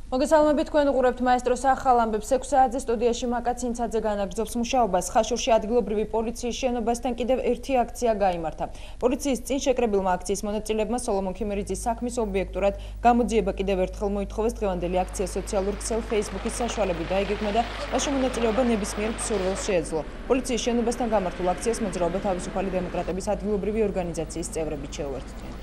მოგესალმებით, თქვენ უყურებთ მაესტროს ახალ ამბებს. 6 საათზე სტუდიაში მაკაცინცაძე განაგრძობს მუშაობას. ხაშურში ადგილობრივი პოლიციის შენობასთან კიდევ ერთი აქცია გაიმართა. პოლიციის წინ შეკრებილმა აქციის მონაწილეებმა სოლომონ ქიმერიძის საქმის ობიექტურად გამოძიება კიდევ ერთხელ მოითხოვეს. დღევანდელი აქცია სოციალურ ქსელ Facebook-ის საშუალებით დაიგეგმა და მასში მონაწილეობა ნებისმიერ მსურველს შეეძლო. პოლიციის შენობასთან გამართულ აქციას მოძრაობა თავისუფალი დემოკრატების ადგილობრივი ორგანიზაციის წევრებით შეუერთდნენ.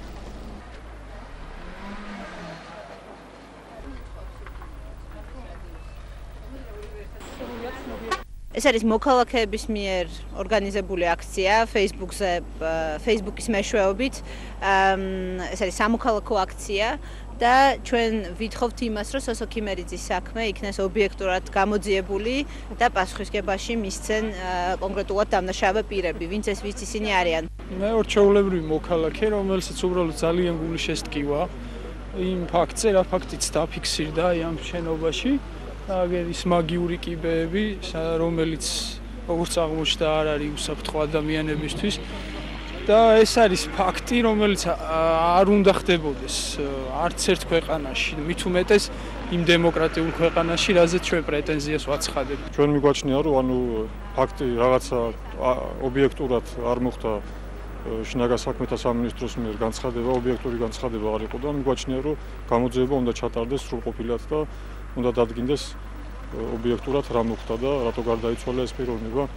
ეს არის მოქალაქეების მიერ ორგანიზებული აქცია Facebook-ის მეშვეობით. ეს არის სამოქალაქო აქცია და ჩვენ ვითხოვთ იმას, რომ სოლომონ ქიმერიძის საქმე იქნეს ობიექტურად გამოძიებული და პასუხისგებაში მისცენ კონკრეტულად დამნაშავე პირები, ვინც ისინი არიან. მე ორჩეულებრივი მოქალაქე, რომელსაც უბრალოდ ძალიან გული შესტკივა იმ ფაქტზე, რა ფაქტიც დაფიქსირდა ამ შენობაში. ის მაგიური კიბეები, რომელიც როგორც აღმოჩნდა არ არის უსაფრთხო ადამიანებისთვის და ეს არის ფაქტი, რომელიც არ უნდა ხდებოდეს არც ერთ ქვეყანაში, მით უმეტეს იმ დემოკრატიულ ქვეყანაში, რაზეც ჩვენ პრეტენზიას ვაცხადებ. ჩვენ მიგვაჩნია, რომ ფაქტი რაღაცა ობიექტურად არ მოხდა შინაგან საქმეთა სამინისტროს მიერ განცხადება, ობიექტური განცხადება არ იყო და მიგვაჩნია, რომ გამოძიება უნდა ჩატარდეს სრულყოფილად და უნდა დადგინდეს ობიექტურად რა მოხდა და რატო გარდაიცვალა ეს პიროვნება.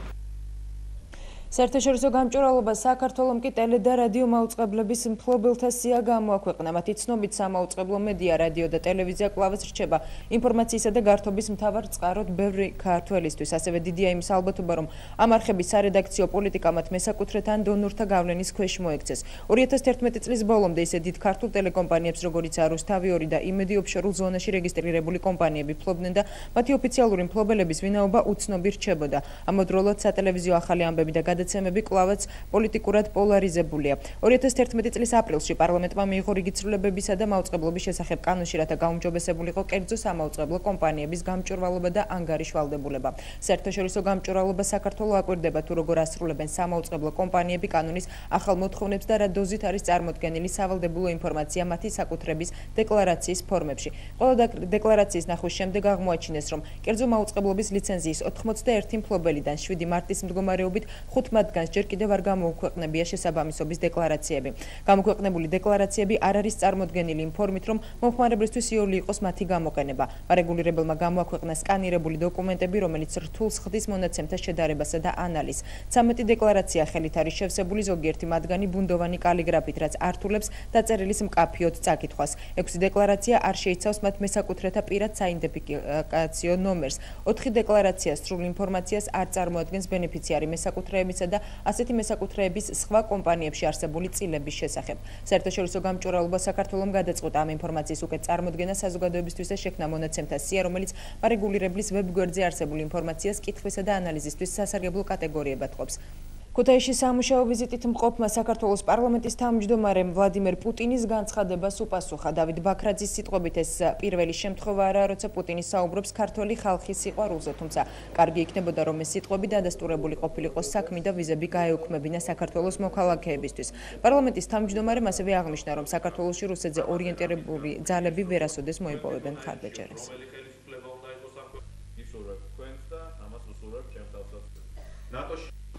საერთაშორისო გამჭვირვალობა საქართველომ კი ტელე და რადიო მაუწყებლების მფლობელთა სია გამოაქვეყნა. მათი ცნობით სამაუწყებლო მედია, რადიო და ტელევიზია კვლავაც რჩება ინფორმაციისა და გართობის მთავარ წყაროდ ბევრი ქართველისთვის. ასევე დიდია იმის ალბათობა, რომ ამ არხების სარედაქციო პოლიტიკა მათ მესაკუთრეთ ან დონორთა გავლენის ქვეშ მოექცეს. 2011 წლის ბოლომდე ისე დიდ ქართულ ტელეკომპანიებს, როგორიცაა რუსთავი 2 და იმედი ოფშორულ ზონაში რეგისტრირებული კომპანიები ფლობდნენ და მათი ოფიციალური მფლობელების ვინაობა უცნობი რჩებოდა. ამავდროულად სატელევიზიო ახალი ამბები და გადაცემები კვლავაც პოლიტიკურად პოლარიზებულია. 2011 წლის აპრილში პარლამენტმა მიიღო რიგი ცვლილებებისა და მაუწყებლობის შესახებ კანონში, რათა გაუმჯობესებულიყო კერძო სამაუწყებლო კომპანიების გამჭვირვალობა და ანგარიშვალდებულება. საერთაშორისო გამჭვირვალობა საქართველოს აკვირდება, თუ როგორ ასრულებენ სამაუწყებლო კომპანიები კანონის ახალ მოთხოვნებს და რა დოზით არის წარმოდგენილი სავალდებულო ინფორმაცია მათი საკუთრების დეკლარაციის ფორმებში. ყველა დეკლარაციის ნახვის შემდეგ აღმოაჩინეს, რომ კერძო მაუწყებლობის ლიცენზიის 81 მფლობელიდან 7 მარტის მდგომარეობით 5 მათგანს ჯერ კიდევ არ გამოუქვეყნებია შესაბამისობის დეკლარაციები. გამოქვეყნებული დეკლარაციები არ არის წარმოდგენილი იმ ფორმით, რომ მომხმარებლისთვის იოლი იყოს მათი გამოყენება. არეგულირებელმა გამოაქვეყნა სკანირებული დოკუმენტები, რომელიც რთულს ხდის მონაცემთა შედარებასა და ანალიზს. 13 დეკლარაცია ხელით არის შევსებული, ზოგიერთი მათგანი ბუნდოვანი კალიგრაფით, რაც ართულებს დაწერილის მკაფიოდ წაკითხვას. 6 დეკლარაცია არ შეიცავს მათ მესაკუთრეთა პირად საიდენტიფიკაციო ნომერს. 4 დეკლარაცია სრულ ინფორმაციას არ წარმოადგენს ბენეფიციარი მესაკუთრეებისა და ასეთი მესაკუთრეების სხვა კომპანიებში არსებული წილების შესახებ. საერთაშორისო გამჭვირვალობა საქართველომ გადაწყვეტა ამ ინფორმაციის უკეთ წარმოდგენა საზოგადოებისთვის და შექმნა მონაცემთა სია, რომელიც არეგულირებლის ვებგვერდზე არსებული ინფორმაციას კითხვისა და ანალიზისთვის სასარგებლო კატეგორიებად ყოფს. ქუთაისში სამუშაო ვიზიტით მყოფმა საქართველოს პარლამენტის თავმჯდომარემ ვლადიმერ პუტინის განცხადებას უპასუხა. დავით ბაქრაძის სიტყვებით ეს პირველი შემთხვევა არაა, როცა პუტინი საუბრობს ქართველი ხალხის სიყვარულზე, თუმცა კარგი იქნებოდა, რომ ეს სიტყვები დადასტურებული ყოფილიყო საქმე და ვიზები გაეუქმებინა საქართველოს მოქალაქეებისთვის. პარლამენტის თავმჯდომარემ ასევე აღნიშნა, რომ საქართველოში რუსეთზე ორიენტირებული ძალები ვერასოდეს მოიპოვებენ მხარდაჭერას.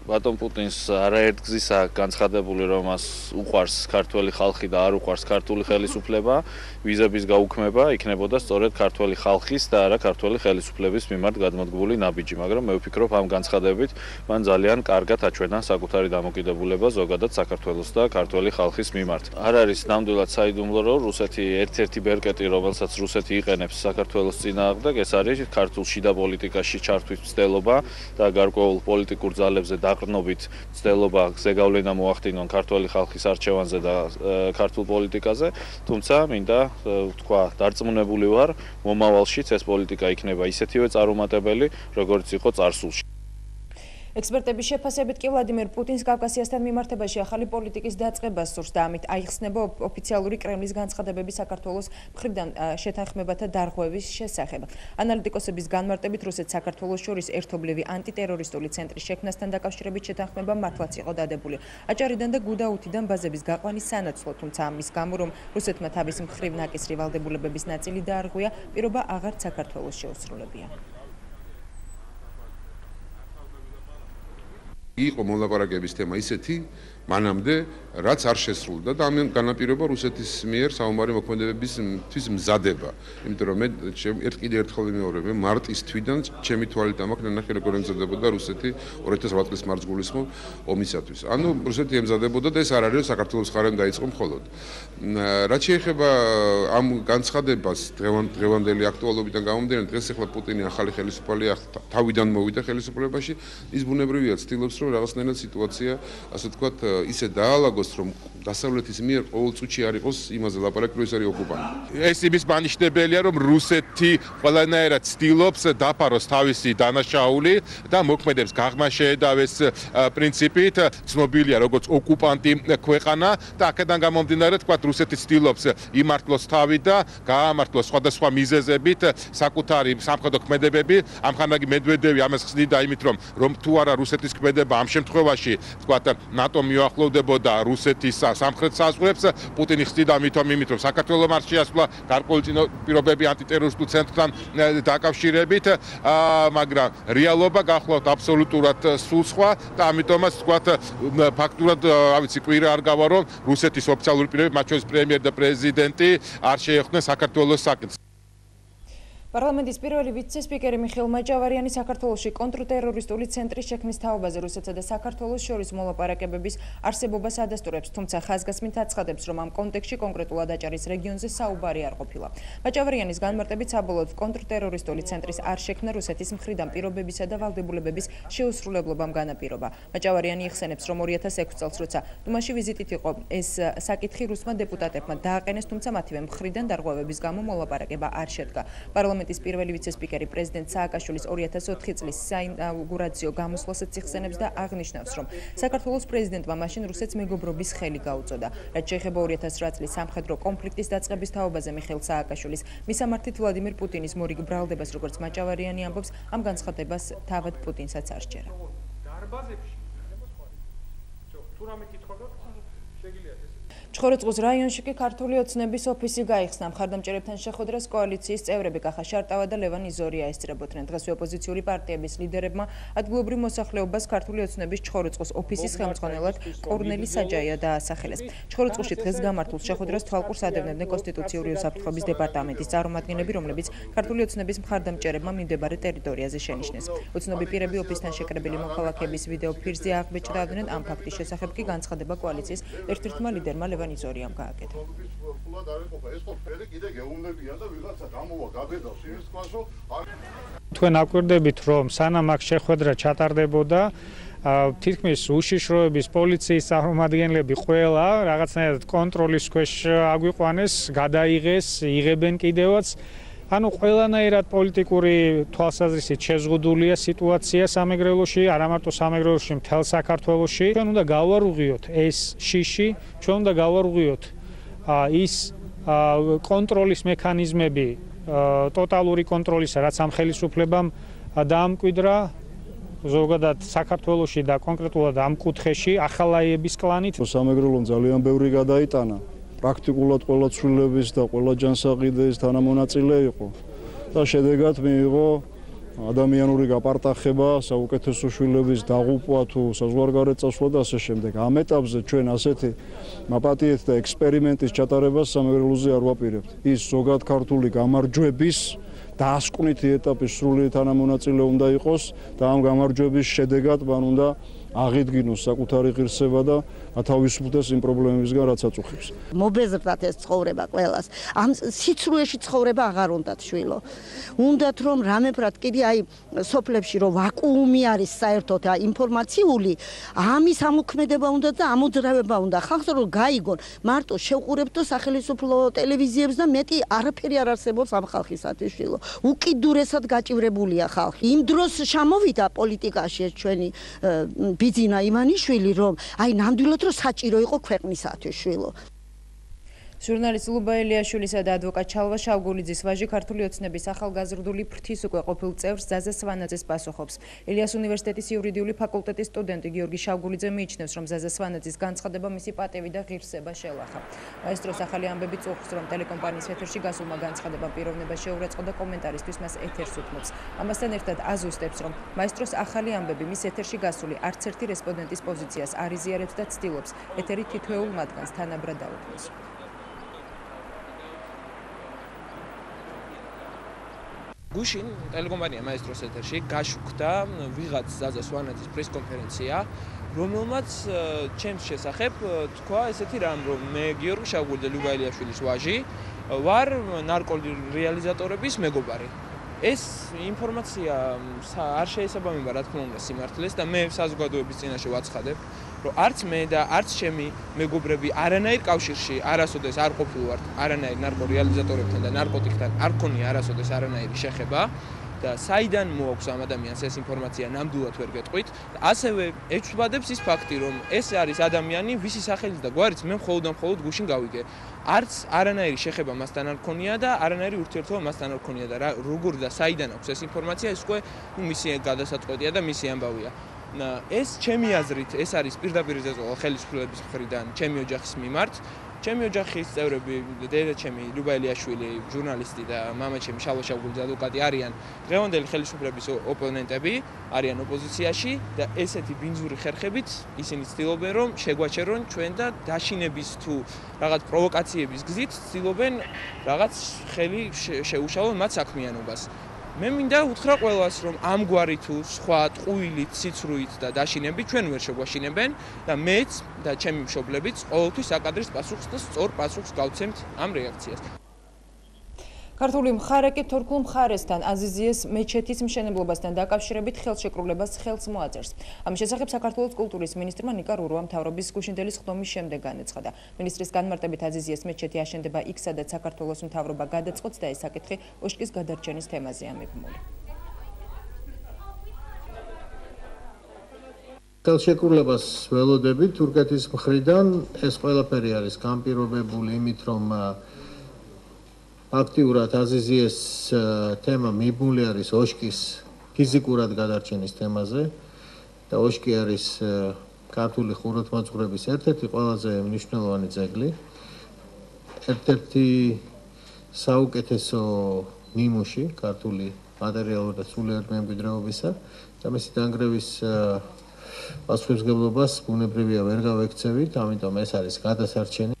ბატონ პუტინს არაერთგზისაა განცხადებული, რომ მას უყვარს ქართველი ხალხი და არ უყვარს ქართული ხელისუფლება, ვიზების გაუქმება იქნებოდა სწორედ ქართველი ხალხის და არა ქართველი ხელისუფლების მიმართ გადმოდგმული ნაბიჯი, მაგრამ მე ვფიქრობ ამ განცხადებით მან ძალიან კარგად აჩვენა საკუთარი დამოკიდებულება ზოგადად საქართველოს და ქართველი ხალხის მიმართ. არ არის ნამდვილად საიდუმლო, რომ რუსეთი ერთ-ერთი ბერკეტი, რომელსაც რუსეთი იყენებს საქართველოს წინააღმდეგ, ეს არის ქართულ შიდა პოლიტიკაში ჩართვის მცდელობა და გარკვეულ პოლიტიკურ ძალებზე დაყრდნობით მცდელობა ზეგავლენა მოახდინონ ქართველი ხალხის არჩევანზე და ქართულ პოლიტიკაზე, თუმცა მინდა თქვა დარწმუნებული ვარ, მომავალშიც ეს პოლიტიკა იქნება ისეთივე წარუმატებელი, როგორც იყო წარსულში. ექსპერტების შეფასებით კი ვლადიმერ პუტინს კავკასიასთან მიმართებაში ახალი პოლიტიკის დაწყებას სურს და ამით აიხსნება ოფიციალური კრემლის განცხადებები საქართველოს მხრიდან შეთანხმებათა დარღვევის შესახებ. ანალიტიკოსების განმარტებით რუსეთს საქართველოს შორის ერთობლივი ანტიტერორისტული ცენტრის შექმნასთან დაკავშირებით შეთანხმება მართლაც იყო დადებული. აჭარიდან და გუდაუთიდან ბაზების გაყვანის სანაცვლოდ, თუმცა ამის გამო რომ რუსეთმა თავის მხრივ ნაკისრი ვალდებულებების ნაწილი დაარღვია, პირობა აღარ საქართველოს შეუსრულებია. იყო მოლაპარაკების თემა ისეთი, მანამდე რაც არ შესრულდა და ამ განაპირობა რუსეთის მიერ საომარი მოქმედებებისთვის მზადება. იმიტომ რომ მე კიდევ ერთხელ ვიმეორებ, მარტის თვიდან ჩემი თვალით ამაქვს ნახე როგორ ემზადებოდა რუსეთი 2008 წლის მარts გულისხმობ ომისათვის. ანუ რუსეთი ემზადებოდა და ეს არ არის საქართველოს ხარემ დაიწყო მხოლოდ. რაც შეეხება ამ განცხადებას დღევანდელი აქტუალობიდან გამომდინარე, დღეს ახლა პუტინი ახალი ხელისუფალია თავიდან მოვიდა ხელისუფლებაში, ის ბუნებრივია ცდილობს რომ რაღაცნაირად სიტუაცია, ასე ვთქვათ, ისე დაალაგოს, რომ დასავლეთის მიერ ყოველ წუთში არ იყოს იმაზე ლაპარაკი, რომ ეს არის ოკუპანტი. ეს იმის მანიშნებელია, რომ რუსეთი ყველანაირად ცდილობს დაფაროს თავისი დანაშაული და მოქმედებს გაღმა შეედავეს პრინციპით, ცნობილია როგორც ოკუპანტი ქვეყანა და აქედან გამომდინარე, თქვათ, რუსეთი ცდილობს იმართლოს თავი და გაამართლოს სხვადასხვა მიზეზებით საკუთარი სამხედრო ქმედებები. ამხანაგი მედვედევი ამას ხსნიდა იმით, რომ თუ არა რუსეთის ქმედება ამ შემთხვევაში, თქვათ, ნატო მიუახლოვდებოდა რუსეთის სამხრეთ საზღვრებს, პუტინი ხსნიდა იმით, რომ საქართველოს არ შეასვლა გარკვეული პირობები ანტიტერორისტულ ცენტრთან დაკავშირებით, მაგრამ რეალობა გახლავთ აბსოლუტურად სულ სხვა და ამიტომაც თქვათ ფაქტურად, რა ვიცი, კვირა არ გავა, რომ რუსეთის ოფიციალური პირები, მათ შორის პრემიერი და პრეზიდენტი არ შეეხდნენ საქართველოს საკითხს. პარლამენტის პირველი ვიცე-სპიკერი მიხეილ მაჭავარიანი საქართველოში კონტრტერორისტული ცენტრის შექმნის თაობაზე რუსეთსა და საქართველოს შორის მოლაპარაკებების არსებობას ადასტურებს, თუმცა ხაზგასმით აცხადებს, რომ ამ კონტექსტში კონკრეტულად აჭარის რეგიონზე საუბარი არ ყოფილა. მაჭავარიანის განმარტებით საბოლოოდ კონტრტერორისტული ცენტრის არ შექმნა რუსეთის მხრიდან პირობებისა და ვალდებულებების შეუსრულებლობამ განაპირობა. მაჭავარიანი იხსენებს, რომ 2006 წელს, როცა დუმაში ვიზიტით იყო, ეს საკითხი რუსმა დეპუტატებმა დააყენეს, თუმცა მათივე მხრიდან დარღვევების გამო მოლაპარაკება არ შედგა. პარლამენტის პირველი ვიცე-სპიკერი პრეზიდენტ სააკაშვილის 2004 წლის საინაუგურაციო გამოსვლასაც იხსენებს და აღნიშნავს, რომ საქართველოს პრეზიდენტმა მაშინ რუსეთს მეგობრობის ხელი გაუწოდა. რაც შეეხება 2008 წლის სამხედრო კონფლიქტის დაწყების თაობაზე მიხეილ სააკაშვილის მისამართით ვლადიმერ პუტინის მორიგ ბრალდებას, როგორც მაჭავარიანი ამბობს, ამ განცხადებას თავად პუტინსაც არ სჯერა. ჩხოროწყუს რაიონში კი ქართული ოცნების ოფისი გაიხსნა. მხარდამჭერებთან შეხვედრას კოალიციის წევრები კახა შარტავა და ლევან იზორია ესწრებოდნენ. დღესვე ოპოზიციური პარტიების ლიდერებმა ადგილობრივ მოსახლეობას ქართული ოცნების ჩხოროწყუს ოფისის ხელმძღვანელად კორნელი საჯაია დაასახელეს. ჩხოროწყუში დღეს გამართულ შეხვედრას თვალყურს ადევნებდნენ კონსტიტუციური უსაფრთხოების დეპარტამენტის წარმომადგენლები, რომლებიც ქართული ოცნების მხარდამჭერებმა მიმდებარე ტერიტორიაზე შენიშნეს. ოცნობი პირები ოფისთან შეკრებილი მოქალაქეების ვიდეო ფირზე აღბეჭდავდნენ. ამ ფაქტის შესახებ კი განცხადება კოალიციის ერთ-ერთმა ლიდერმა ლევან იზორიამ გააკეთა. თქვენ აკვირდებით, რომ სანამ აქ შეხვედრა ჩატარდებოდა, თითქმის უშიშროების პოლიციის წარმომადგენლები ყველა რაღაცნაირად კონტროლის ქვეშ აგვიყვანეს, გადაიღეს, იღებენ კიდევაც. ანუ ყველანაირად პოლიტიკური თვალსაზრისით შეზღუდულია სიტუაცია სამეგრელოში, არა მარტო სამეგრელოში, მთელ საქართველოში. ჩვენ უნდა გავარუღიოთ ეს შიში, ჩვენ უნდა გავარუღიოთ ის კონტროლის მექანიზმები, ტოტალური კონტროლისა, რაც ამ ხელისუფლებამ დაამკვიდრა ზოგადად საქართველოში და კონკრეტულად ამ კუთხეში ახალაიების კლანით. სამეგრელომ ძალიან ბევრი გადაიტანა. პრაქტიკულად ყველა ცვლილების და ყველა ჯანსაყიდეს თანამონაწილე იყო და შედეგად მიიღო ადამიანური გაპარტახება, საუკეთესო შვილების დაღუპვა თუ საზღვარგარეთ წასვლა და ასე შემდეგ. ამ ეტაპზე ჩვენ ასეთი მაპატიეთ და ექსპერიმენტის ჩატარებას სამეგრელოზე არ ვაპირებთ. ის ზოგად ქართული გამარჯვების დაასკვნითი ეტაპის სრული თანამონაწილე უნდა იყოს და ამ გამარჯვების შედეგად მან უნდა აღიდგინოს საკუთარი ღირსება და ათავისუფლდეს იმ პრობლემებისგან, რაც აწუხებს. მობეზრდათ ეს ცხოვრება ყველას. ამ სიცრუეში ცხოვრება აღარ უნდათ შვილო. უნდათ რომ რამებრად კიდე აი სოფლებში რომ ვაკუუმი არის საერთოდ ინფორმაციული, ამის ამოქმედება უნდა და ამოძრავება უნდა. ხალხს რომ გაიგონ, მარტო შევყურებდო სახელმწიფო ტელევიზიებს და მეტი არაფერი არ არსებობს ამ ხალხისათვის შვილო. უკიდურესად გაჭირებულია ხალხი. იმ დროს შემოვიდა პოლიტიკაში ჩვენი ბიძინა ივანიშვილი, რომ აი ნამდვილად რომ საჭირო იყო ქვეყნისათვის შვილო. ჟურნალისტ ლუბა ელიაშვილისა და ადვოკატ ჩალვა შავგულიძის ვაჟი ქართული ოცნების ახალგაზრდული ფრთის უკვე ყოფილ წევრს ზაზა სვანაძეს პასუხობს. ელიას უნივერსიტეტის იურიდიული ფაკულტეტის სტუდენტი გიორგი შავგულიძე მიიჩნევს, რომ ზაზა სვანაძის განცხადება მისი პატევი და ღირსება შეელახა. მაესტროს ახალი ამბები წუხს, რომ ტელეკომპანიის ეთერში გასულმა განცხადებამ პიროვნება შეურაცხყა და კომენტარისთვის მას ეთერს უთმობს. ამასთან ერთად აზუსტებს, რომ მაესტროს ახალი ამბები მის ეთერში გასული არც ერთი რესპონდენტის პოზიციას არ იზიარებს და ცდილობს ეთერი თითოეულ მათგანს თანაბრად დაუთმოს. გუშინ ტელეკომპანია მაესტროს ეთერში გაშუქდა ვიღაც ზაზა სვანაძის პრესკონფერენცია, რომელმაც ჩემს შესახებ თქვა ესეთი რამ, რომ მე გიორგი შავგულიძე ლუბა ელიაშვილის ვაჟი ვარ ნარკორეალიზატორების მეგობარი. ეს ინფორმაცია არ შეესაბამება რა თქმა უნდა სიმართლეს და მე საზოგადოების წინაშე ვაცხადებ, რომ არც მე და არც ჩემი მეგობრები არანაირ კავშირში არასოდეს არ ყოფილვართ არანაირ ნარკორეალიზატორებთან და ნარკოტიკთან არ ქონია არასოდეს არანაირი შეხება და საიდან მოაქვს ამ ადამიანს ეს ინფორმაცია ნამდვილად ვერ გეტყვით და ასევე ეჩვენებს ის ფაქტი, რომ ეს არის ადამიანი, ვისი სახელით და გვარიც მე მხოლოდ გუშინ გავიგე. არც არანაირი შეხება მასთან არ ქონია და არანაირი ურთიერთობა მასთან არ ქონია და როგორ და საიდან აქვს ეს ინფორმაცია, ეს უკვე მისი გადასაწყვეტია და მისი ამბავია. ეს ჩემი აზრით, ეს არის პირდაპირ ზეწოლა ხელისუფლების მხრიდან ჩემი ოჯახის მიმართ. ჩემი ოჯახის წევრები, დედა ჩემი ლუბა ელიაშვილი, ჟურნალისტი და მამა ჩემი ჩალვა შავგულიძე ადვოკატი არიან დღევანდელი ხელისუფლების ოპონენტები, არიან ოპოზიციაში და ესეთი ბინძური ხერხებით ისინი ცდილობენ რომ შეგვაჩერონ ჩვენ და დაშინების თუ რაღაც პროვოკაციების გზით ცდილობენ რაღაც ხელი შეუშალონ მათ საქმიანობას. მე მინდა უთხრა ყველას, რომ ამგვარი თუ სხვა ტყუილით, ციცრუით და დაშინებით ჩვენ ვერ შეგვაშინებენ და მეც და ჩემი მშობლებიც ყოველთვის აკადრის პასუხს და სწორ პასუხს გავცემთ ამ რეაქციას. ქართული მხარე კი თურქულ მხარესთან აზიზიეს მეჩეთის მშენებლობასთან დაკავშირებით ხელშეკრულებას ხელს მოაწერს. ამის შესახებ საქართველოს კულტურის მინისტრმა ნიკა რურუა მთავრობის გუშინდელი სხდომის შემდეგ განაცხადა. მინისტრის განმარტებით აზიზიეს მეჩეთი აშენდება იქ, სადაც საქართველოს მთავრობა გადაწყვეტს და ეს საკითხი ოშკის გადარჩენის თემაზეა მიბმული. ხელშეკრულებას ველოდებით თურქეთის მხრიდან ეს ყველაფერი არის განპირობებული იმით, რომ აქტიურად აზიზიეს თემა მიბმული არის ოშკის ფიზიკურად გადარჩენის თემაზე და ოშკი არის ქართული ხუროთმოძღვრების ერთ-ერთი ყველაზე მნიშვნელოვანი ძეგლი, ერთ-ერთი საუკეთესო ნიმუში ქართული მატერიალური და სულიერ მემკვიდრეობისა და მისი დანგრევის პასუხისმგებლობას ბუნებრივია ვერ გავექცევით, ამიტომ ეს არის გადასარჩენი.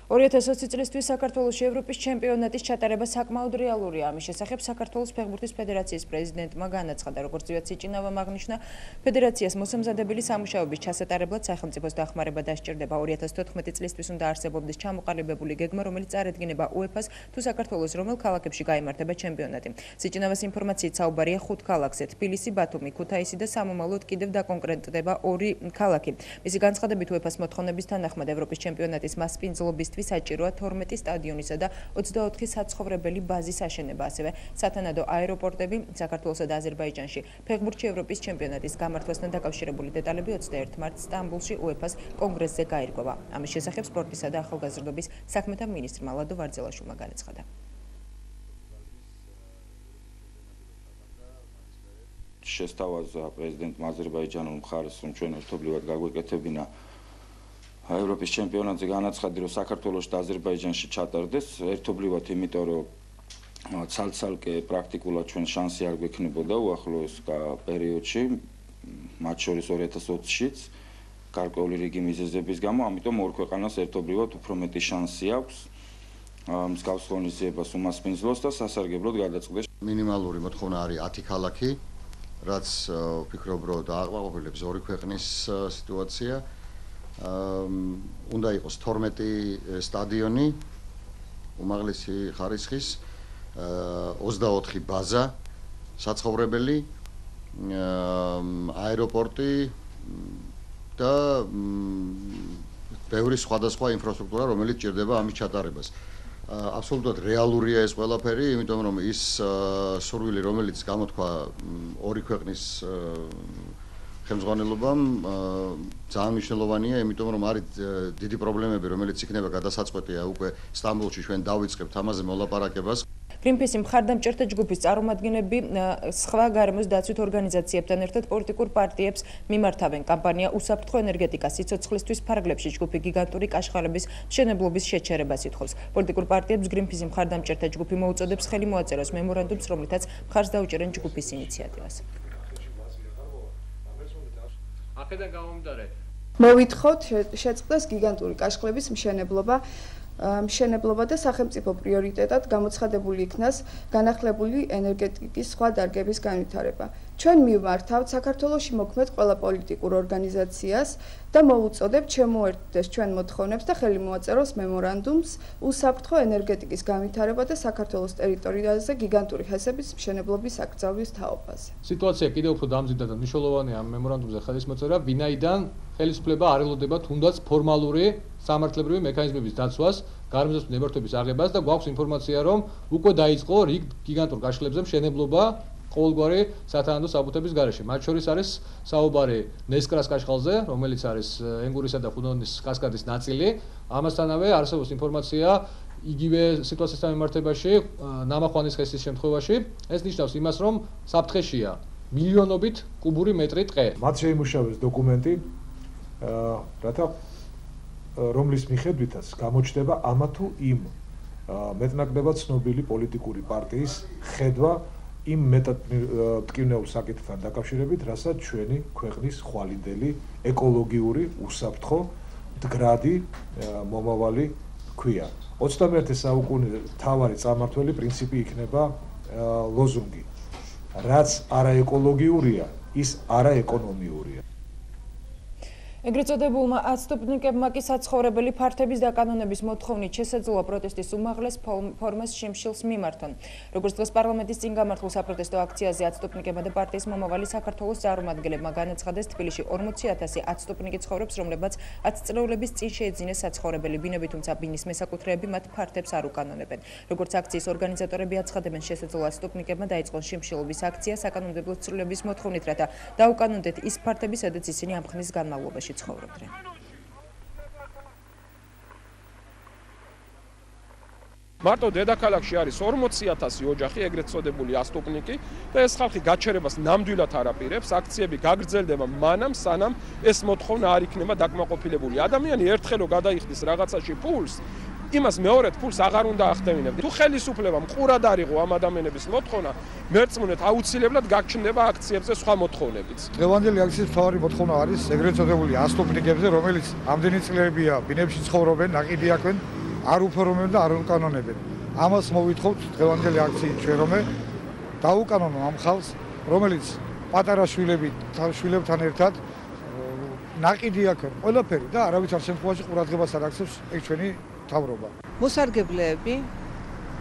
2020 წლისთვის საქართველოში ევროპის ჩემპიონატის ჩატარება საკმაოდ რეალურია. ამის შესახებ საქართველოს ფეხბურთის ფედერაციის პრეზიდენტმა განაცხადა, როგორც სიჭინავამ აღნიშნა, ფედერაციას მოსამზადებელი სამუშაოების ჩასატარებლად სახელმწიფოს დახმარება დასჭირდება. 2014 წლისთვის უნდა არსებობდეს ჩამოყალიბებული გეგმა, რომელიც წარედგინება UEFA-ს თუ საქართველოს რომელ ქალაქებში გაიმართება ჩემპიონატი. სიჭინავას ინფორმაციით საუბარია 5 ქალაქზე: თბილისი, ბათუმი, ქუთაისი და სამომავლოდ კიდევ დაკონკრეტდება 2 ქალაქი. მისი განცხადებით UEFA-ს მოთხოვნების თანახმად ევროპის ჩემპიონატის მასპინძლობის საჭიროა 12 სტადიონისა და 24 საცხოვრებელი ბაზის აშენება, ასევე სათანადო აეროპორტები საქართველოსა და აზერბაიჯანში. ფეხბურთში ევროპის ჩემპიონატის გამართვასთან დაკავშირებული დეტალები 21 მარტს სტამბულში UEFA-ს კონგრესზე გაირკვევა. ამის შესახებ სპორტისა და ახალგაზრდობის საქმეთა მინისტრმა ლადო ვარძელაშვილმა განაცხადა. შესთავაზა პრეზიდენტმა აზერბაიჯანულ მხარეს, რომ ჩვენ ერთობლივად გაგვეკეთებინა ევროპის ჩემპიონატზე განაცხადი, რომ საქართველოს და აზერბაიჯანში ჩატარდეს ერთობლივად, იმიტომ რომ ცალ-ცალკე პრაქტიკულად ჩვენ შანსი არ გვექნებოდა უახლოეს პერიოდში, მათ შორის 2020-შიც გარკვეული რიგი მიზეზების გამო, ამიტომ ორ ქვეყანას ერთობლივად უფრო მეტი შანსი აქვს მსგავს ღონისძიებას უმასპინძლოს და სასარგებლოდ გადაწყდეს. მინიმალური მოთხოვნა არის 10 ქალაქი. რაც ვფიქრობ, რომ დააყრდნობს ორი ქვეყნის სიტუაცია. უნდა იყოს 12 სტადიონი უმაღლესი ხარისხის, 24 ბაზა საცხოვრებელი, აეროპორტი და ბევრი სხვადასხვა ინფრასტრუქტურა, რომელიც ჭირდება ამის ჩატარებას. აბსოლუტურად რეალურია ეს ყველაფერი, იმიტომ რომ ის სურვილი, რომელიც გამოთქვა ორი ქვეყნის ხელმძღვანელობამ, ძალიან მნიშვნელოვანია, იმიტომ რომ არის დიდი პრობლემები, რომელიც იქნება გადასაწყვეტია უკვე სტამბოლში ჩვენ დავიწყებთ ამაზე მოლაპარაკებას. Greenpeace-ი მხარდამჭერთა ჯგუფის წარმომადგენლები სხვა გარემოს დაცვით ორგანიზაციებთან ერთად პოლიტიკურ პარტიებს მიმართავენ კამპანია უსაფრთხო ენერგეტიკა სიცოცხლისთვის ფარგლებში ჯგუფი გიგანტური კაშხალების მშენებლობის შეჩერებას ითხოვს. პოლიტიკურ პარტიებს Greenpeace-ი მხარდამჭერთა ჯგუფი მოუწოდებს ხელი მოაწეროს მემორანდუმს, რომლითაც მხარს დაუჭერენ ჯგუფის ინიციატივას. აქედან გამომდინარე მოვითხოვთ შეწყდეს გიგანტური კაშხლების მშენებლობა და სახელმწიფო პრიორიტეტად გამოცხადებული იქნას განახლებული ენერგეტიკის სხვა დარგების განვითარება. ჩვენ მივმართავთ საქართველოში მოქმედ ყველა პოლიტიკურ ორგანიზაციას და მოუწოდებთ შემოერთდეს ჩვენ მოთხოვნებს და ხელი მოაწეროს მემორანდუმს უსაფრთხო ენერგეტიკის განვითარება და საქართველოს ტერიტორიაზე გიგანტური ჰესების მშენებლობის აკრძალვის თაობაზე. სიტუაცია კიდევ უფრო დამძიმდა და მნიშვნელოვანია ამ მემორანდუმზე ხელის მოწერა, ვინაიდან ხელისუფლება არ ელოდება თუნდაც ფორმალური სამართლებრივი მექანიზმების დაცვას, გარემოს ნებართვების აღებას და გვაქვს ინფორმაცია, რომ უკვე დაიწყო რიგ გიგანტურ კაშხლებზე მშენებლობა ყოველგვარი სათანადო საბუთების გარეშე. მათ შორის არის საუბარი ნესკრას კაშხალზე, რომელიც არის ენგურისა და ხუნონის კასკადის ნაწილი. ამასთანავე არსებობს ინფორმაცია იგივე სიტუაციასთან მიმართებაში, ნამახვანის ხესის შემთხვევაში. ეს ნიშნავს იმას, რომ საფრთხეშია მილიონობით კუბური მეტრი ტყე. მათ შეიმუშავეს დოკუმენტი, რათა რომლის მიხედვითაც გამოჩნდება ამა თუ იმ მეტნაკლებად ცნობილი პოლიტიკური პარტიის ხედვა იმ მეტად მტკივნეულ საკითხთან დაკავშირებით, რასაც ჩვენი ქვეყნის ხვალინდელი ეკოლოგიური უსაფრთხო მდგრადი მომავალი ქვია. 21 საუკუნის მთავარი წარმმართველი პრინციპი იქნება ლოზუნგი. რაც არაეკოლოგიურია, ის არაეკონომიურია. ეგრეთ წოდებულმა აცტოპნიკებმა კი საცხოვრებელი ფართების დაკანონების მოთხოვნით შესაძლოა პროტესტის უმაღლეს ფორმას შიმშილს მიმართონ. როგორც დღეს პარლამენტის წინ გამართულ საპროტესტო აქციაზე აცტოპნიკებმა და პარტიის მომავალი საქართველოს წარმომადგენლებმა განაცხადეს, თბილისში 40,000 აცტოპნიკი ცხოვრობს, რომლებმაც 10 წლეულების წინ შეეძინეს საცხოვრებელი ბინები, თუმცა ბინის მესაკუთრეები მათ ფართებს არ უკანონებენ. როგორც აქციის ორგანიზატორები აცხადებენ, შესაძლოა აცტოპნიკებმა დაიწყონ შიმშილობის აქცია საკანონმდებლო ცვლილებების მოთხოვნით, რათა დაუკანონდეთ ის ფართები, სადაც ისინი ამ ხნის განმავლობაში ცხოვრობდნენ. მარტო დედაქალაქში არის 40,000 ოჯახი, ეგრეთ წოდებული აცტოპნიკი და ეს ხალხი გაჩერებას ნამდვილად არ აპირებს. აქციები გაგრძელდება მანამ, სანამ ეს მოთხოვნა არ იქნება დაკმაყოფილებული. ადამიანი ერთხელ რო გადაიხდის რაღაცაში ფულს, იმას მეორედ ფულს აღარ უნდა ახდევინებდეს. თუ ხელისუფლებამ ყურად არიღო ამ ადამიანების მოთხოვნა, მერწმუნეთ აუცილებლად გაგჩნდება აქციებზე სხვა მოთხოვნებიც. დღევანდელი აქციის მთავარი მოთხოვნა არის ეგრეთ წოდებული აცტოპნიკებზე, რომელიც ამდენი წლებია ბინებში ცხოვრობენ, ნაყიდიაქვენ, არ უფორმებენ და არ უკანონებენ. ამას მოვითხოვთ დღევანდელი აქციის შერომე დაუკანონო ამ ხალხს, რომელიც პატარა შვილებთან ერთად ნაყიდიაქვენ ყველაფერი და არავითარ შემთხვევაში ყურადღებას არ აქცევს ეგ ჩვენი თავრობა. მოსარგებლეები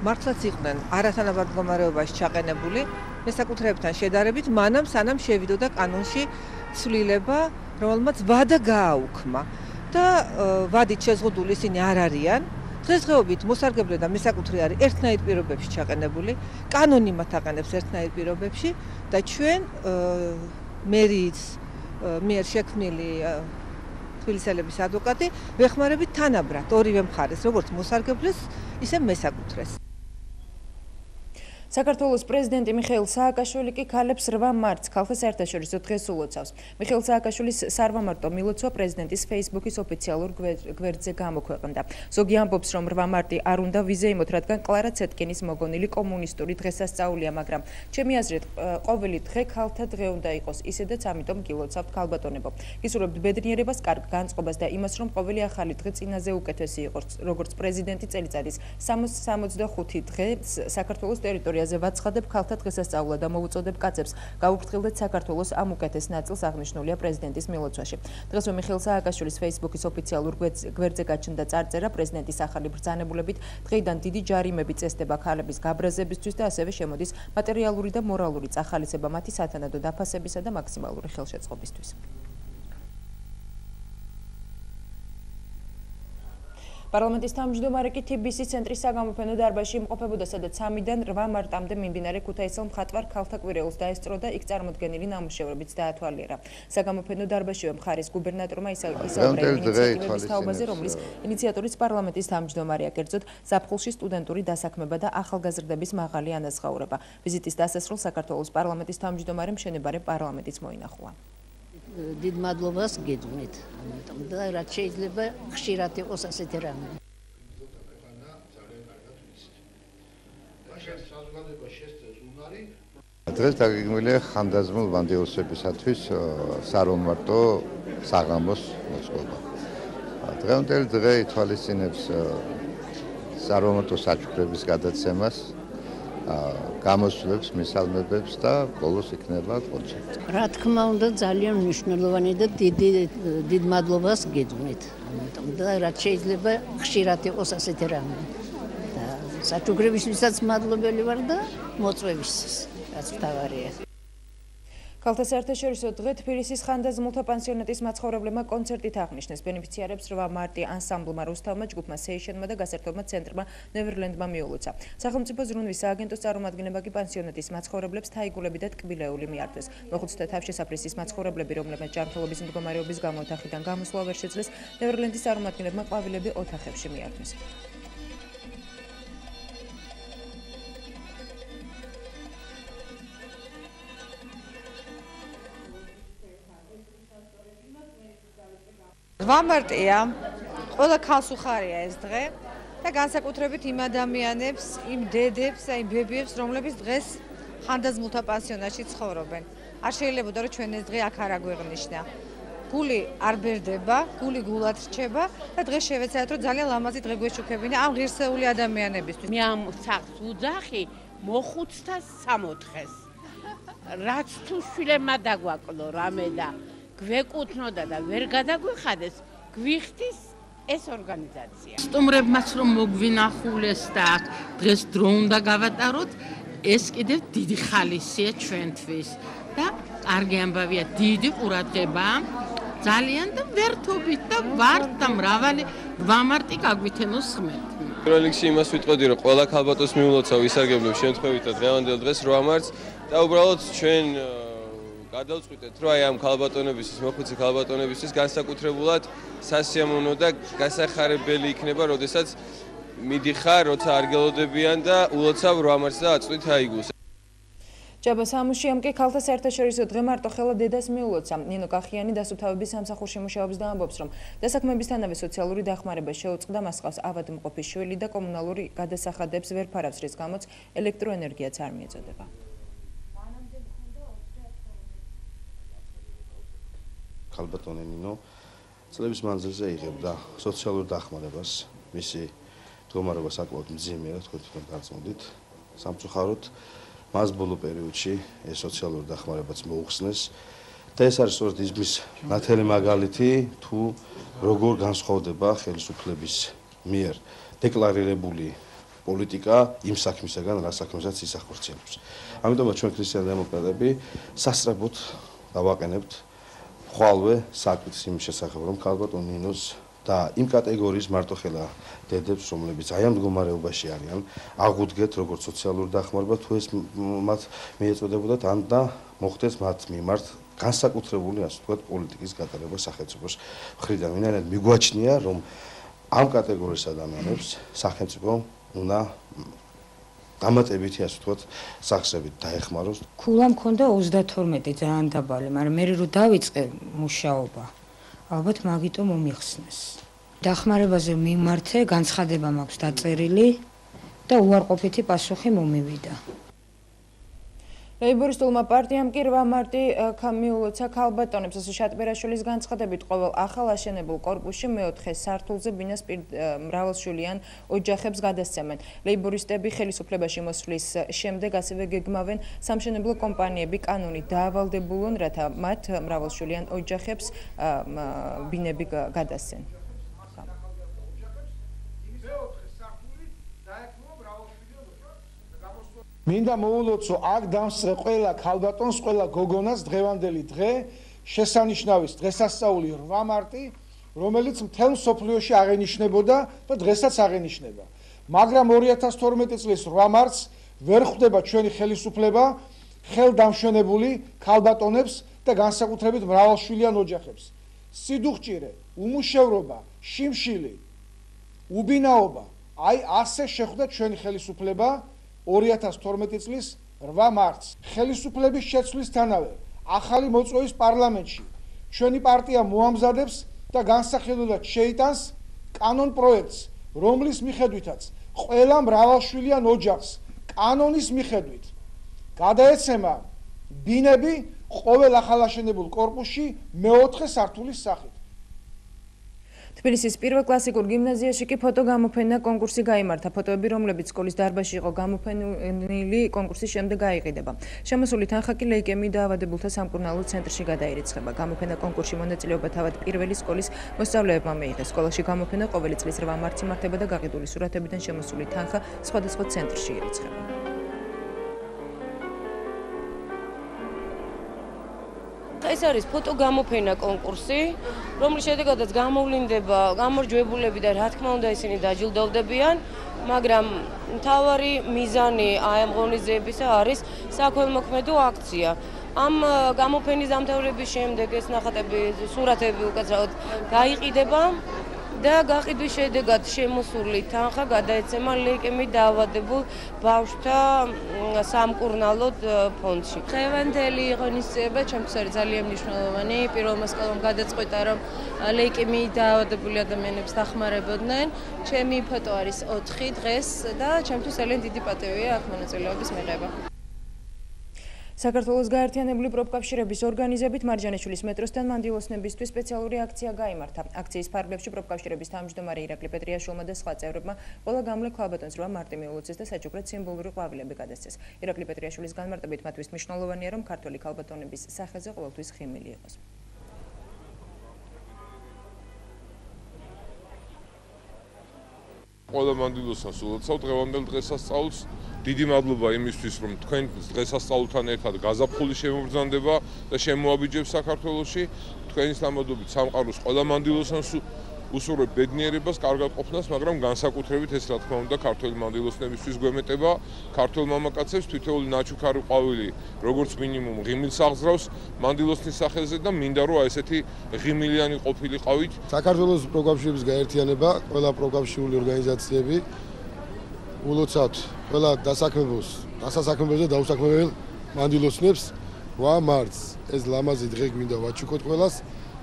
მართლაც იყვნენ არათანაბარ მდგომარეობაში ჩაყენებული მესაკუთრეებთან შედარებით, მანამ სანამ შევიდოდა კანონში ცვლილება, რომელმაც ვადა გააუქმა და ვადით შეზღუდული ისინი არ არიან. დღესდღეობით მოსარგებლე და მესაკუთრე არის ერთნაირ პირობებში ჩაყენებული, კანონი მათ აყენებს ერთნაირ პირობებში და ჩვენ მერიის მიერ შექმნილი თბილისელების ადვოკატი ვეხმარებით თანაბრად ორივე მხარეს, როგორც მოსარგებლეს, ისე მესაკუთრეს. საქართველოს პრეზიდენტი მიხეილ სააკაშვილი კი ქალებს 8 მარტს ქალთა საერთაშორისო დღეს ულოცავს. მიხეილ სააკაშვილის სარვამარტო მილოცვა პრეზიდენტის Facebook-ის ოფიციალურ გვერდზე გამოქვეყნდა. ზოგი ამბობს, რომ 8 მარტი არ უნდა ვიზეიმოთ, რადგან კლარა ცეტკინის მოგონილი კომუნისტური დღესასწაულია, მაგრამ ჩემი აზრით, ყოველი დღე ქალთა დღე უნდა იყოს, ისედაც ამიტომ გილოცავთ ქალბატონებო. გისურვებთ ბედნიერებას, კარგ განწყობას და იმას, რომ ყოველი ახალი დღე წინაზე უკეთესი იყოს, როგორც პრეზიდენტი წელიწადის 65 დღე საქართველოს ტერიტორიაზე იდეაზე ვაცხადებ ქალთა დღესასწაულად და მოვუწოდებ კაცებს გაუფრთხილდეთ საქართველოს ამ უკეთეს ნაწილს აღნიშნულია პრეზიდენტის მილოცვაში. დღესვე მიხეილ სააკაშვილის Facebook-ის ოფიციალურ გვერდზე გაჩნდა წარწერა პრეზიდენტის ახალი ბრძანებულებით დღეიდან დიდი ჯარიმები წესდება ქალების გაბრაზებისთვის და ასევე შემოდის მატერიალური და მორალური წახალისება მათი სათანადო დაფასებისა და მაქსიმალური ხელშეწყობისთვის. პარლამენტის თავმჯდომარე კი TBC-ის ცენტრის საგამოფენო დარბაზში იმყოფებოდა, სადაც 3-დან 8 მარტამდე მიმდინარე ქუთაისელ მხატვარ ქალთა კვირეულს დაესწრო და იქ წარმოდგენილი ნამუშევრებიც დაათვალიერა. საგამოფენო დარბაზშივე მხარის გუბერნატორმა ისაუბრა ინიციატივების თაობაზე, რომლის ინიციატორიც პარლამენტის თავმჯდომარეა, კერძოდ ზაფხულში სტუდენტური დასაქმება და ახალგაზრდების მაღალი ანაზღაურება. ვიზიტის დასასრულს საქართველოს პარლამენტის თავმჯდომარემ მშენებარე პარლამენტიც მოინახულა. დიდ მადლობას გეძვნით. ამიტომ და რაც შეიძლება ხშირად იყოს ასეთი რამე. დღეს დაგეგმილია ხანდაზმულ ვანდეოსებისათვის სარომარტო საღამოს მოწყობა. დღევანდელი დღე ითვალისწინებს სარომარტო საჩუქრების გადაცემას, გამოსვლებს, მისალმებებს და ბოლოს იქნება კონცერტი. რა თქმა უნდა, ძალიან მნიშვნელოვანი და დიდ მადლობას გეძვნით. ამიტომ და რაც შეიძლება ხშირად იყოს ასეთი რამე. და საჩუქრებისთვისაც მადლობელი ვარ და მოწვევისთვის, რაც მთავარია. ქალთა საერთაშორისო დღე თბილისის ხანდაზმულთა პანსიონატის მაცხოვრებლებმა კონცერტით აღნიშნეს. ბენეფიციარებს 8 მარტი ანსამბლმა რუსთავმა, ჯგუფმა სეიშენმა და გასართობმა ცენტრმა ნევერლენდმა მიულოცა. სახელმწიფო ზრუნვის სააგენტოს წარმომადგენლება კი პანსიონატის მაცხოვრებლებს თაიგულები და ტკბილეული მიართვეს. მოხუცთა თავშესაფრისის მაცხოვრებლები, რომლებმაც ჯანმრთელობის მდგომარეობის გამო ოთახიდან გამოსვლა ვერ შეძლეს, ნევერლენდის წარმომადგენლებმა ყვავილები ოთახებში მიართვეს. მარტია ყველა ქალს უხარია ეს დღე და განსაკუთრებით იმ ადამიანებს, იმ დედებს და იმ ბებიებს, რომლებიც დღეს ხანდაზმულთა პანსიონატში ცხოვრობენ. არ შეიძლებოდა რომ ჩვენ ეს დღე აქ არ აგვეღნიშნა. გული არ ბერდება, გული გულად რჩება და დღეს შევეცადეთ რომ ძალიან ლამაზი დღე გვეშუქებინა ამ ღირსეული ადამიანებისთვის. მე ამ სახლს ვუძახი მოხუცთა 64-ს. რაც თუ შვილებმა დაგვაკლო რამე და გვეკუთნოდა და ვერ გადაგვიხადეს, გვიხდის ეს ორგანიზაცია. სტუმრებმაც რომ მოგვინახულეს და აქ დღეს დრო უნდა გავატაროთ, ეს კიდევ დიდი ხალისია ჩვენთვის და კარგი ამბავია, დიდი ყურადღება, ძალიან და ვერთობით და ვართ და მრავალი 8 მარტი გაგვითენოს ღმერთმა. პირველ რიგში იმას ვიტყოდი, რომ ყველა ქალბატონს მიულოცა ვისარგებლებ შემთხვევით დღევანდელ დღეს 8 მარტს და უბრალოდ ჩვენ გადავწყვიტეთ, რომ აი ამ ქალბატონებისთვის, მოხუცი ქალბატონებისთვის განსაკუთრებულად სასიამოვნო და გასახარებელი იქნება, როდესაც მიდიხარ, როცა არ გელოდებიან და ულოცავ 8 მარტს და აწვით აიგულს. ჯაბა სამუშიამ კი ქალთა საერთაშორისო დღე მარტო ხელა დედას მიულოცა. ნინო კახიანი დასუფთავების სამსახურში მუშაობს და ამბობს, რომ დასაქმებისთანავე სოციალური დახმარება შეუწყდა, მას ყავს ავადმყოფი შვილი და კომუნალური გადასახადებს ვერ ფარავს, რის გამოც ელექტროენერგიაც არ მიეწოდება. ქალბატონი ნინო წლების მანძილზე იღებდა სოციალურ დახმარებას. მისი მდგომარეობა საკმაოდ მძიმეა, თქვენ გაწმოდით. სამწუხაროდ მას ბოლო პერიოდში ეს სოციალური დახმარებაც მოუხსნეს და ეს არის სწორედ ის ნათელი მაგალითი, თუ როგორ განსხვავდება ხელისუფლების მიერ დეკლარირებული პოლიტიკა იმ საქმისაგან, რა საქმესაც ის ახორციელებს. ამიტომაც ჩვენ ქრისტიან-დემოკრატები სასწრაფოდ დავაყენებთ ხვალვე საქმის იმ შესახებ, რომ ქალბატონ ნინოს და იმ კატეგორიის მარტოხელა დედებს, რომლებიც აი ამ მდგომარეობაში არიან, აღუდგეთ როგორც სოციალური დახმარება, თუ ეს მათ მიეწოდებოდათ, ან და მოხდეს მათ მიმართ განსაკუთრებული, ასე ვთქვათ, პოლიტიკის გატარება სახელმწიფოს მხრიდან. ვინაიდან მიგვაჩნია, რომ ამ კატეგორიის ადამიანებს სახელმწიფო უნდა დამატებითი, ასე ვთქვათ, სახსრებით დაეხმაროს. ქულა მქონდა 32 ძალიან დაბალი, მაგრამ მე რო დავიწყე მუშაობა, ალბათ მაგიტომ მომიხსნეს. დახმარებაზე მიმართე, განცხადება მაქვს დაწერილი და უარყოფითი პასუხი მომივიდა. ლეიბორისტულმა პარტიამ კი 8 მარტი მიულოცა ქალბატონებს, ასე შატბერაშვილის განცხადებით, ყოველ ახალ აშენებულ კორპუსში მეოთხე სართულზე ბინას მრავალშვილიან ოჯახებს გადასცემენ. ლეიბორისტები ხელისუფლებაში მოსვლის შემდეგ ასევე გეგმავენ სამშენებლო კომპანიები კანონით დაავალდებულონ, რათა მათ მრავალშვილიან ოჯახებს ბინები გადასცენ. მინდა მოულოცო აქ დამსწრე ყველა ქალბატონს, ყველა გოგონას დღევანდელი დღე შესანიშნავის დღესასწაული 8 მარტი, რომელიც მთელ მსოფლიოში აღენიშნებოდა და დღესაც აღენიშნება. მაგრამ 2012 წლის 8 მარტს ვერ ხვდება ჩვენი ხელისუფლება ხელდამშვენებული ქალბატონებს და განსაკუთრებით მრავალშვილიან ოჯახებს. სიდუხჭირე, უმუშევრობა, შიმშილი, უბინაობა, აი ასე შეხვდა ჩვენი ხელისუფლება 2012 წლის 8 მარტს. ხელისუფლების შეცვლისთანავე ახალი მოწვევის პარლამენტში ჩვენი პარტია მოამზადებს და განსახილველად შეიტანს კანონ პროექტს, რომლის მიხედვითაც ყველა მრავალშვილიან ოჯახს კანონის მიხედვით გადაეცემა ბინები ყოველ ახალაშენებულ კორპუსში მეოთხე სართულის სახით. თბილისის პირველ კლასიკურ გიმნაზიაში კი ფოტოგამოფენა კონკურსი გაიმართა. ფოტოები, რომლებიც სკოლის დარბაზში იყო გამოფენილი, კონკურსის შემდეგ გაიყიდება. შემოსული თანხა კი ლეიკემიით დაავადებულთა სამკურნალო ცენტრში გადაირიცხება. გამოფენა კონკურსში მონაწილეობა თავად პირველი სკოლის მოსწავლეებმა მიიღეს. სკოლაში გამოფენა ყოველი წლის 8 მარტს იმართება და გაყიდული სურათებიდან შემოსული თანხა სხვადასხვა ცენტრში ირიცხება. ეს არის ფოტოგამოფენა კონკურსი, რომლის შედეგადაც გამოვლინდება გამარჯვებულები და რა თქმა უნდა ისინი დაჯილდოვდებიან, მაგრამ მთავარი მიზანი ამ ღონისძიებისა არის საქველმოქმედო აქცია. ამ გამოფენის დამთავრების შემდეგ ეს ნახატები, სურათები უკაცრავად გაიყიდება და გაყიდვის შედეგად შემოსული თანხა გადაეცემა ლეიკემიით დაავადებულ ბავშვთა სამკურნალო ფონდში. დღევანდელი ღონისძიება ჩემთვის არის ძალიან მნიშვნელოვანი. პირველმა სკოლამ გადაწყვიტა, რომ ლეიკემიით დაავადებული ადამიანებს დახმარებოდნენ. ჩემი ფოტო არის 4 დღეს და ჩემთვის ძალიან დიდი პატივია აქ მონაწილეობის მიღება. საქართველოს გაერთიანებული პროფკავშირების ორგანიზებით მარჯანიშვილის მეტროსთან მანდილოსნებისთვის სპეციალური აქცია გაიმართა. აქციის ფარგლებში პროფკავშირების თავმჯდომარე ირაკლი პეტრიაშვილმა და სხვა წევრებმა ყველა გამლე ქალბატონს 8 მარტი მიულოცეს და საჩუქრად სიმბოლური ყვავილები გადასცეს. ირაკლი პეტრიაშვილის განმარტებით მათთვის მნიშვნელოვანია, რომ ქართველი ქალბატონების სახეზე ყოველთვის ხიმილი იყოს. ყველა მანდილოსანს ულოცავ დღევანდელ დღესასწაულს. დიდი მადლობა იმისთვის, რომ თქვენ დღესასწაულთან ერთად გაზაფხული შემოგბრძანდება და შემოაბიჯებს საქართველოში. თქვენის ნამადობით სამყაროს ყველა მანდილოსანს უსურვებ ბედნიერებას, კარგად ყოფნას, მაგრამ განსაკუთრებით ეს რა თქმა უნდა ქართველი მანდილოსნებისთვის გვემეტება. ქართველ მამაკაცებს თითოეული ნაჩუქარი ყვავილი, როგორც მინიმუმ ღიმილს აღზრავს მანდილოსნის სახელზე და მინდა რომ ესეთი ღიმილიანი ყოფილიყავით. საქართველოს პროფკავშირების გაერთიანება, ყველა პროფკავშირული ორგანიზაციები ულოცავთ ყველა დასასაქმებელს და დაუსაქმებელ მანდილოსნებს 8 მარტს. ეს ლამაზი დღე გვინდა ვაჩუქოთ ყველას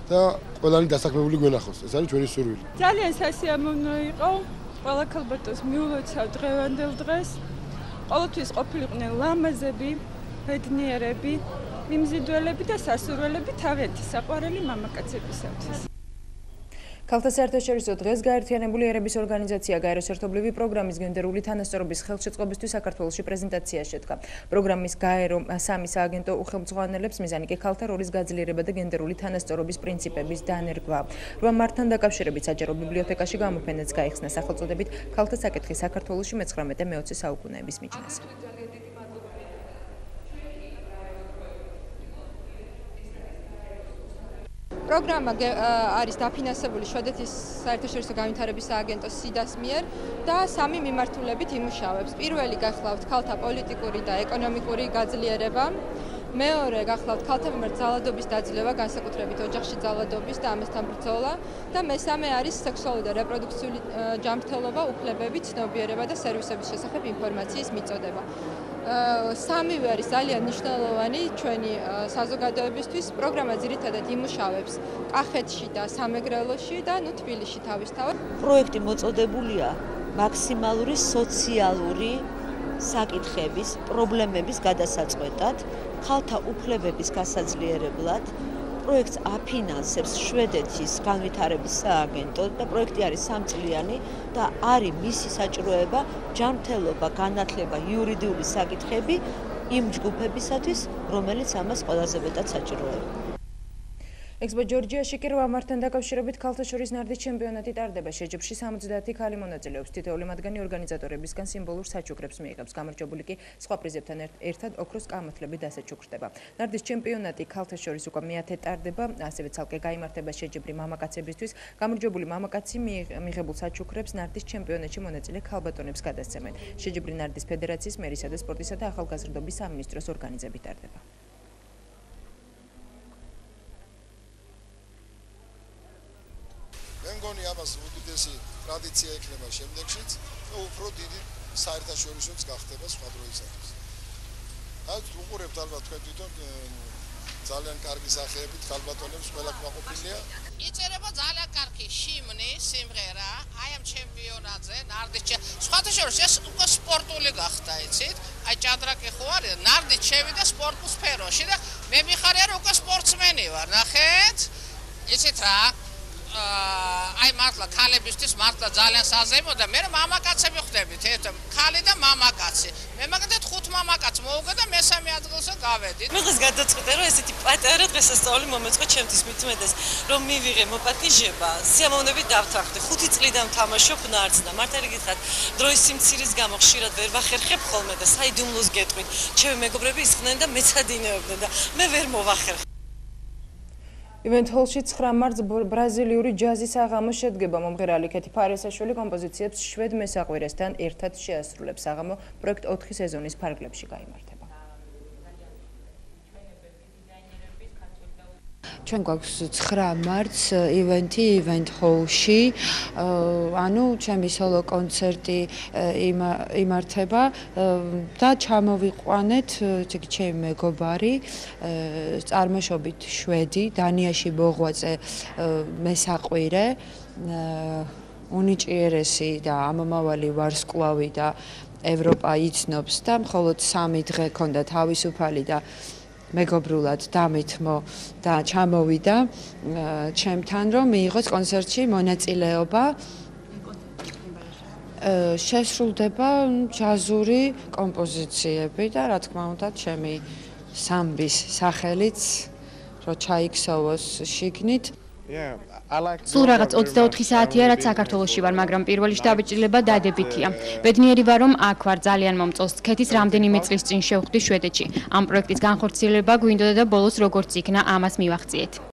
და ყველანი დასაქმებული გვენახოს. ეს არის ჩვენი სურვილი. ძალიან სასიამოვნო იყო. ყველა ქალბატონს მიულოცავ დღევანდელ დღეს. ყოველთვის ყოფილიყვნენ ლამაზები, ბედნიერები, მიმზიდველები და სასურველები თავიანთი საყვარელი მამაკაცებისათვის. ქალთა საერთაშორისო დღეს გაერთიანებული ერების ორგანიზაცია გაეროს ერთობლივი პროგრამის გენდერული თანასწორობის ხელშეწყობისთვის საქართველოში პრეზენტაცია შედგა. პროგრამის გაერო 3 სააგენტო უხელმძღვანელებს მიზანი კი ქალთა როლის გაძლიერება და გენდერული თანასწორობის პრინციპების დანერგვა. 8 მარტთან დაკავშირებით საჯარო ბიბლიოთეკაში გამოფენაც გაიხსნა სახელწოდებით ქალთა საკითხი საქართველოში 19-20 საუკუნეების მიჯნაზე. პროგრამა არის დაფინანსებული შვედეთის საერთაშორისო განვითარების სააგენტოს SIDA-ს მიერ და 3 მიმართულებით იმუშავებს. პირველი გახლავთ ქალთა პოლიტიკური და ეკონომიკური გაძლიერება, მეორე გახლავთ ქალთა მიმართ ძალადობის დაძლევა, განსაკუთრებით ოჯახში ძალადობის და ამასთან ბრძოლა და მესამე არის სექსუალური და რეპროდუქციული ჯანმრთელობა, უფლებები, ცნობიერება და სერვისების შესახებ ინფორმაციის მიწოდება. სამივე არის ძალიან მნიშვნელოვანი ჩვენი საზოგადოებისთვის. პროგრამა ძირითადად იმუშავებს კახეთში და სამეგრელოში და თბილისში თავისთავად. პროექტი მოწოდებულია მაქსიმალური სოციალური საკითხების, პრობლემების გადასაწყვეტად, ხალხთა უფლებების გასაძლიერებლად, პროექტს აფინანსებს შვედეთის განვითარების სააგენტო და პროექტი არის 3 წლიანი და არის მისი საჭიროება, ჯანმრთელობა, განათლება, იურიდიული საკითხები იმ ჯგუფებისათვის, რომელიც ამას ყველაზე მეტად საჭიროება. ექსპო ჯორჯიაში კი 8 მარტთან დაკავშირებით ქალთა შორის ნარდის ჩემპიონატი ტარდება. შეჯიბრში 70 ქალი მონაწილეობს. თითოეული მათგანი ორგანიზატორებისგან სიმბოლურ საჩუქრებს მიიღებს. გამარჯვებული კი სხვა პრიზებთან ერთად ოქროს კამათლები დასაჩუქრდება. ნარდის ჩემპიონატი ქალთა შორის უკვე მე-10 ტარდება, ასევე ცალკე გაიმართება შეჯიბრი მამაკაცებისთვის. გამარჯვებული მამაკაცი მიღებულ საჩუქრებს ნარდის ჩემპიონატში მონაწილე ქალბატონებს გადასცემენ. შეჯიბრი ნარდის ფედერაციის მერისა და სპორტისა და ახალგაზრდობის სამინისტროს ორგანიზებით ტარდება. მე მგონი ამას უდიდესი ტრადიცია იქნება შემდეგშიც და უფრო დიდი საერთაშორისოც გახდება სხვა დროისათვის. აი უყურებთ ალბათ თქვენ თვითონ ძალიან კარგი სახეებით ქალბატონებს ყველა კმაყოფილია. იწერება ძალიან კარგი შიმნი, სიმღერა, აი ამ ჩემპიონატზე, ნარდის სხვათა შორის ეს უკვე სპორტული გახდა, იცით? აი ჭადრაკი ხო არის, ნარდის შევიდა სპორტულ სფეროში და მე მიხარია რომ უკვე სპორტსმენი ვარ, ნახეთ? იცით რა? აი მართლა ქალებისთვის მართლა ძალიან საზეიმო და მე მამაკაცები ხვდებით ერთ ქალი და მამაკაცი. მე მაგათ 5 მამაკაც მოვუგე და მესამე ადგილზე გავედით. მე დღეს გადაწყვიტე რომ ესეთი პატარა დღესასწაული მომეწყო ჩემთვის მithumedes რომ მივიღე მოპატიჟება, სიამოვნებით დავთანხმდი. 5 წლიდან ვთამაშობ ნარდს და მართალი გითხრათ, დროის სიმცირის გამო ხშირად ვერ ვახერხებ ხოლმე და საიდუმლოს გეტყვით. ჩემი მეგობრები ისხდნენ და მეცადინეობდნენ და მე ვერ მოვახერხე. ივენთ ჰოლში 9 მარტს ბრაზილიური ჯაზის აღამო შედგება. მომღერალი ქეთი ფარესაშვილი კომპოზიციებს შვედ მესაყვირესთან ერთად შეასრულებს. აღამო პროექტ 4 სეზონის ფარგლებში გაიმართება. ჩვენ გვაქვს 9 მარტს ივენთი ივენთ ჰოლში, ანუ ჩემი სოლო კონცერტი იმართება და ჩამოვიყვანეთ ჩემი მეგობარი, წარმოშობით შვედი, დანიაში მოღვაწე მესაყვირე, უნიჭიერესი და ამომავალი ვარსკვლავი და ევროპა იცნობს და მხოლოდ 3 დღე ქონდა თავისუფალი და მეგობრულად დამითმო და ჩამოვიდა ჩემთან რომ მიიღოს კონცერტში მონაწილეობა. შესრულდება ჯაზური კომპოზიციები და რა თქმა უნდა ჩემი სამბის სახელიც რო ჩაიქსოვოს შიგნით. სულ რაღაც 24 საათია რაც საქართველოში ვარ, მაგრამ პირველი შთაბეჭდილება დადებითია. ბედნიერი ვარ რომ აქ ვარ, ძალიან მომწონს. ქეთის რამდენიმე წლის წინ შევხვდი შვედეთში. ამ პროექტის განხორციელება გვინდოდა და ბოლოს როგორც იქნა, ამას მივახციეთ.